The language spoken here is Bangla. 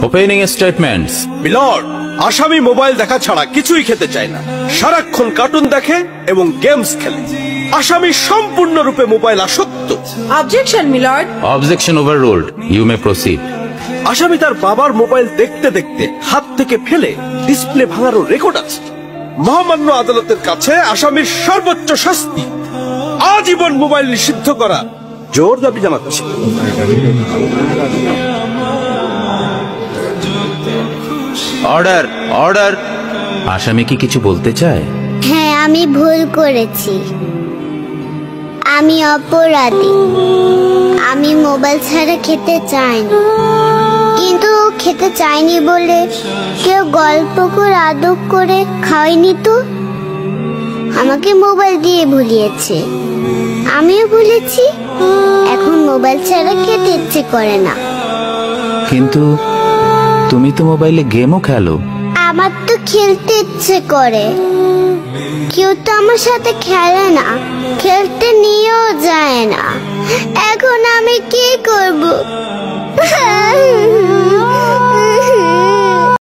Opening statements. মিলর্ড, আসামি মোবাইল দেখা ছাড়া কিছুই খেতে চায় না, সারাক্ষণ কার্টুন দেখে এবং গেমস খেলে। আসামি সম্পূর্ণরূপে মোবাইল আসক্ত। Objection milord. Objection overruled, you may proceed. আসামি তার বাবার মোবাইল দেখতে দেখতে হাত থেকে ফেলে ডিসপ্লে ভাঙারও রেকর্ড আছে। মহামান্য আদালতের কাছে আসামির সর্বোচ্চ শাস্তি আজীবন মোবাইল নিষিদ্ধ করা জোর দাবি জানাচ্ছে। Order, order. আসামি কি কিছু বলতে চায়? হ্যাঁ, আমি ভুল করেছি, আমি অপরাধী। আমি মোবাইল ছাড়া খেতে চাইনি, কিন্তু খেতে চাইনি বলে কেউ গল্প করে আদব করে খাওয়াইনি তো। আমাকে মোবাইল দিয়ে ভুলিয়েছে, আমিও ভুলেছি। এখন মোবাইল ছাড়া খেতে ইচ্ছে করে না। কিন্তু তুমি তো মোবাইলে গেমও খেলো। আমার তো খেলতে ইচ্ছে করে, কেউ তো আমার সাথে খেলে না, খেলতে নিয়েও যায় না। এখন আমি কি করব?